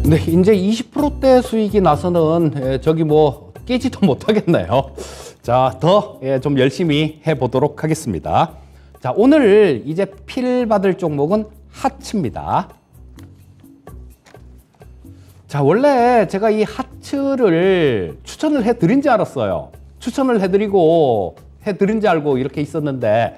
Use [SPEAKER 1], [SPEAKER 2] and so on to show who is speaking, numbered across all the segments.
[SPEAKER 1] 네, 이제 20%대 수익이 나서는 저기 뭐 깨지도 못하겠네요. 자, 더 좀 열심히 해보도록 하겠습니다. 자, 오늘 이제 필 받을 종목은 하츠입니다. 자, 원래 제가 이 하츠를 추천을 해드린 줄 알았어요. 추천을 해드린 줄 알고 이렇게 있었는데,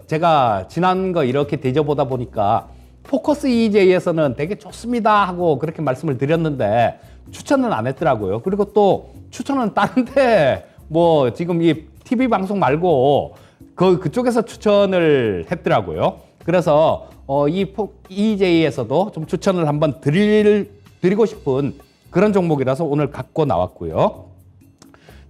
[SPEAKER 1] 제가 지난 거 이렇게 뒤져보다 보니까 포커스 EJ에서는 되게 좋습니다 하고 그렇게 말씀을 드렸는데 추천은 안 했더라고요. 그리고 또 추천은 다른데 뭐 지금 이 TV 방송 말고 그쪽에서 추천을 했더라고요. 그래서 이 EJ에서도 좀 추천을 한번 드리고 싶은 그런 종목이라서 오늘 갖고 나왔고요.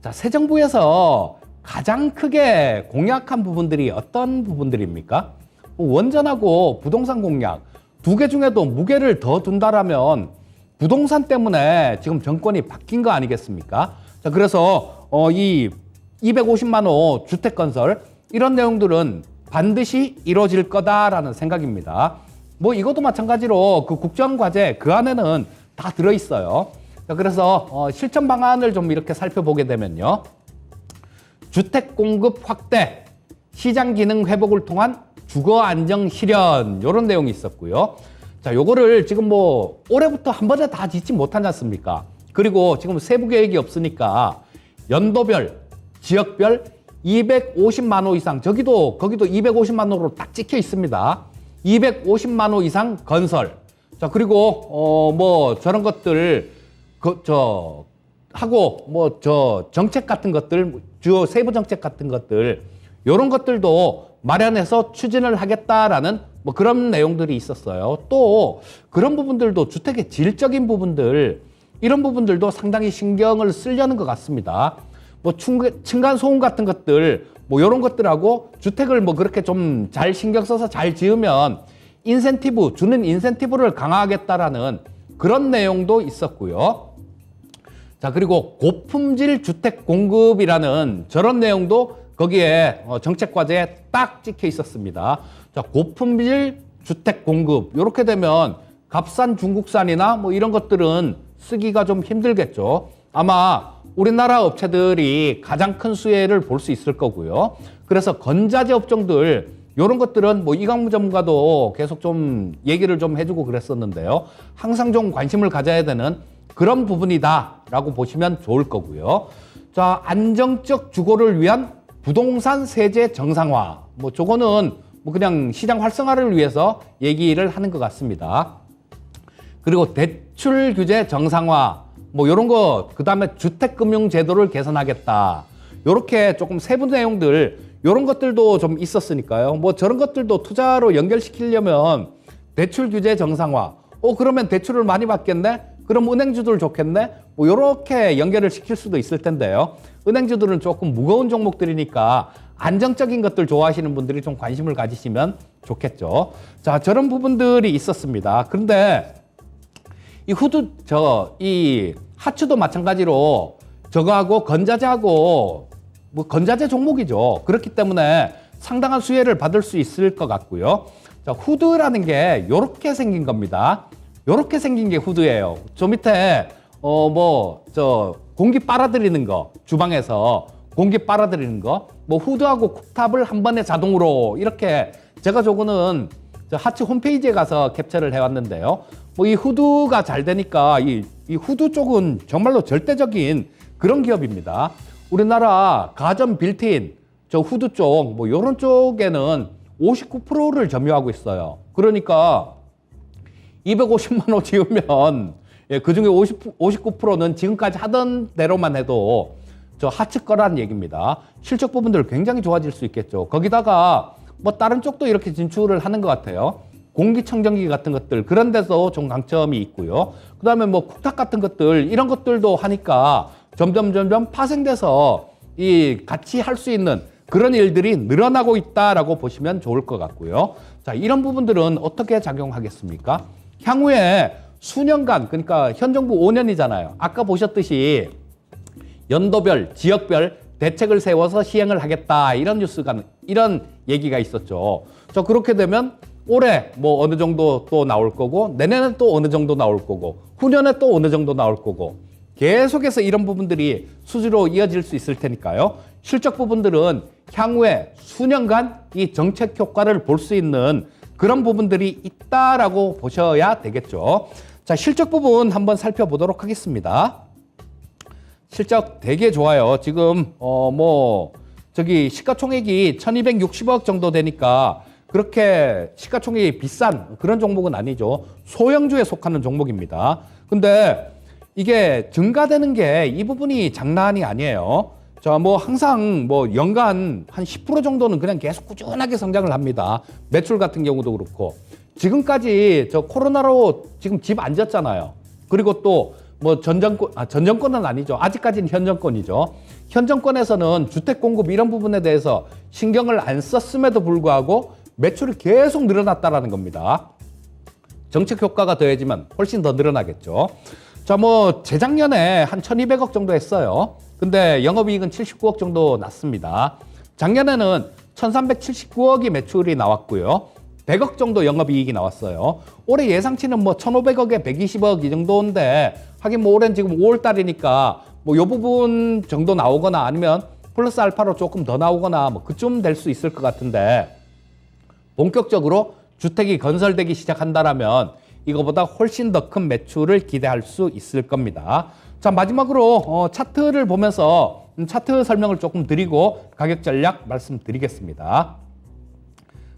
[SPEAKER 1] 자, 새 정부에서 가장 크게 공약한 부분들이 어떤 부분들입니까? 원전하고 부동산 공약 두 개 중에도 무게를 더 둔다라면 부동산 때문에 지금 정권이 바뀐 거 아니겠습니까? 자, 그래서 이 250만 호 주택 건설 이런 내용들은 반드시 이루어질 거다라는 생각입니다. 뭐 이것도 마찬가지로 그 국정과제 그 안에는 다 들어있어요. 자, 그래서 실천 방안을 좀 이렇게 살펴보게 되면요. 주택 공급 확대, 시장 기능 회복을 통한 주거 안정 실현 이런 내용이 있었고요. 자, 요거를 지금 뭐 올해부터 한 번에 다 짓지 못하지 않습니까? 그리고 지금 세부 계획이 없으니까 연도별, 지역별 250만 호 이상, 거기도 250만 호로 딱 찍혀 있습니다. 250만 호 이상 건설. 자, 그리고 뭐 저런 것들 하고 뭐 정책 같은 것들, 주요 세부 정책 같은 것들 요런 것들도 마련해서 추진을 하겠다라는 뭐 그런 내용들이 있었어요. 또 그런 부분들도 주택의 질적인 부분들 이런 부분들도 상당히 신경을 쓰려는 것 같습니다. 뭐 층간 소음 같은 것들 뭐 이런 것들하고 주택을 뭐 그렇게 좀 잘 신경 써서 잘 지으면 주는 인센티브를 강화하겠다라는 그런 내용도 있었고요. 자, 그리고 고품질 주택 공급이라는 저런 내용도 거기에 정책 과제에 딱 찍혀 있었습니다. 자, 고품질 주택 공급 이렇게 되면 값싼 중국산이나 뭐 이런 것들은 쓰기가 좀 힘들겠죠. 아마 우리나라 업체들이 가장 큰 수혜를 볼 수 있을 거고요. 그래서 건자재 업종들 이런 것들은 뭐 이강무 전문가도 계속 좀 얘기를 좀 해주고 그랬었는데요. 항상 좀 관심을 가져야 되는 그런 부분이다라고 보시면 좋을 거고요. 자, 안정적 주거를 위한 부동산 세제 정상화. 뭐 저거는 뭐 그냥 시장 활성화를 위해서 얘기를 하는 것 같습니다. 그리고 대출 규제 정상화. 뭐 이런 거, 그 다음에 주택금융제도를 개선하겠다. 요렇게 조금 세부 내용들, 요런 것들도 좀 있었으니까요. 뭐 저런 것들도 투자로 연결시키려면 대출 규제 정상화. 그러면 대출을 많이 받겠네? 그럼 은행주들 좋겠네? 뭐 요렇게 연결을 시킬 수도 있을 텐데요. 은행주들은 조금 무거운 종목들이니까 안정적인 것들 좋아하시는 분들이 좀 관심을 가지시면 좋겠죠. 자, 저런 부분들이 있었습니다. 그런데 이 하츠도 마찬가지로 저거하고 건자재하고 뭐 건자재 종목이죠. 그렇기 때문에 상당한 수혜를 받을 수 있을 것 같고요. 자, 후드라는 게 요렇게 생긴 겁니다. 요렇게 생긴 게 후드예요. 저 밑에 공기 빨아들이는 거, 주방에서 공기 빨아들이는 거, 뭐 후드하고 쿡탑을 한 번에 자동으로 이렇게 제가 저거는 하츠 홈페이지에 가서 캡처를 해왔는데요. 뭐 이 후드가 잘 되니까 이 후드 쪽은 정말로 절대적인 그런 기업입니다. 우리나라 가전 빌트인 저 후드 쪽, 뭐 요런 쪽에는 59%를 점유하고 있어요. 그러니까 250만 호 지으면 그 중에 59%는 지금까지 하던 대로만 해도 저 하츠 거란 얘기입니다. 실적 부분들 굉장히 좋아질 수 있겠죠. 거기다가 뭐 다른 쪽도 이렇게 진출을 하는 것 같아요. 공기청정기 같은 것들 그런 데서 좀 강점이 있고요. 그 다음에 뭐 쿡탑 같은 것들 이런 것들도 하니까 점점 파생돼서 같이 할 수 있는 그런 일들이 늘어나고 있다라고 보시면 좋을 것 같고요. 자, 이런 부분들은 어떻게 작용하겠습니까? 향후에 수년간, 그러니까 현 정부 5년이잖아요. 아까 보셨듯이 연도별, 지역별 대책을 세워서 시행을 하겠다 이런 얘기가 있었죠. 자, 그렇게 되면 올해 뭐 어느 정도 또 나올 거고 내년에 또 어느 정도 나올 거고 후년에 또 어느 정도 나올 거고 계속해서 이런 부분들이 수주로 이어질 수 있을 테니까요. 실적 부분들은 향후에 수년간 이 정책 효과를 볼 수 있는 그런 부분들이 있다라고 보셔야 되겠죠. 자, 실적 부분 한번 살펴보도록 하겠습니다. 실적 되게 좋아요. 지금 저기 시가총액이 1260억 정도 되니까 그렇게 시가총액이 비싼 그런 종목은 아니죠. 소형주에 속하는 종목입니다. 근데 이게 증가되는 게 이 부분이 장난이 아니에요. 자, 뭐 항상 뭐 연간 한 10% 정도는 그냥 계속 꾸준하게 성장을 합니다. 매출 같은 경우도 그렇고. 지금까지 저 코로나로 지금 집 안 졌잖아요. 그리고 또 뭐 전정권은 아니죠. 아직까지는 현 정권이죠. 현 정권에서는 주택 공급 이런 부분에 대해서 신경을 안 썼음에도 불구하고 매출이 계속 늘어났다라는 겁니다. 정책 효과가 더해지면 훨씬 더 늘어나겠죠. 자, 뭐 재작년에 한 1200억 정도 했어요. 근데 영업이익은 79억 정도 났습니다. 작년에는 1379억이 매출이 나왔고요. 100억 정도 영업이익이 나왔어요. 올해 예상치는 뭐 1500억에 120억 이 정도인데 하긴 뭐 올해는 지금 5월 달이니까 뭐 요 부분 정도 나오거나 아니면 플러스 알파로 조금 더 나오거나 뭐 그쯤 될 수 있을 것 같은데 본격적으로 주택이 건설되기 시작한다라면 이거보다 훨씬 더 큰 매출을 기대할 수 있을 겁니다. 자, 마지막으로 차트를 보면서 차트 설명을 조금 드리고 가격 전략 말씀드리겠습니다.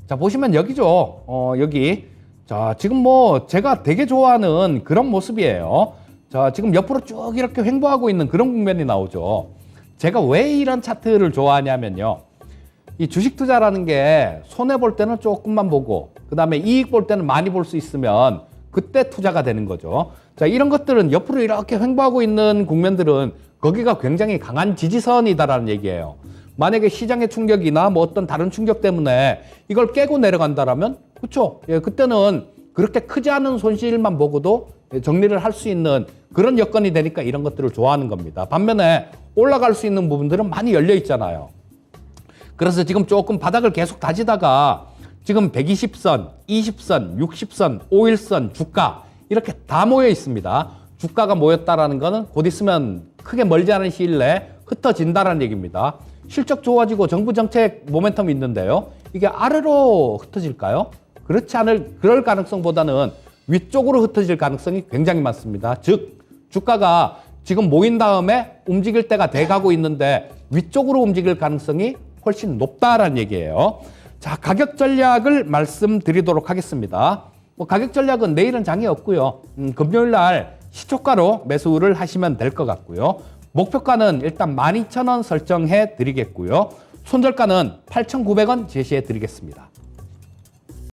[SPEAKER 1] 자, 보시면 여기죠. 여기. 자, 지금 뭐 제가 되게 좋아하는 그런 모습이에요. 자, 지금 옆으로 쭉 이렇게 횡보하고 있는 그런 국면이 나오죠. 제가 왜 이런 차트를 좋아하냐면요. 이 주식 투자라는 게 손해 볼 때는 조금만 보고 그다음에 이익 볼 때는 많이 볼 수 있으면 그때 투자가 되는 거죠. 자, 이런 것들은 옆으로 이렇게 횡보하고 있는 국면들은 거기가 굉장히 강한 지지선이다라는 얘기예요. 만약에 시장의 충격이나 뭐 어떤 다른 충격 때문에 이걸 깨고 내려간다라면 그렇죠. 예, 그때는 그렇게 크지 않은 손실만 보고도 정리를 할 수 있는 그런 여건이 되니까 이런 것들을 좋아하는 겁니다. 반면에 올라갈 수 있는 부분들은 많이 열려 있잖아요. 그래서 지금 조금 바닥을 계속 다지다가 지금 120선, 20선, 60선, 5일선 주가 이렇게 다 모여 있습니다. 주가가 모였다라는 거는 곧 있으면 크게 멀지 않은 시일 내에 흩어진다라는 얘기입니다. 실적 좋아지고 정부 정책 모멘텀이 있는데요. 이게 아래로 흩어질까요? 그럴 가능성보다는 위쪽으로 흩어질 가능성이 굉장히 많습니다. 즉, 주가가 지금 모인 다음에 움직일 때가 돼가고 있는데 위쪽으로 움직일 가능성이 훨씬 높다라는 얘기예요. 자, 가격 전략을 말씀드리도록 하겠습니다. 뭐 가격 전략은 내일은 장이 없고요. 금요일 날 시초가로 매수를 하시면 될 것 같고요. 목표가는 일단 12,000원 설정해 드리겠고요. 손절가는 8,900원 제시해 드리겠습니다.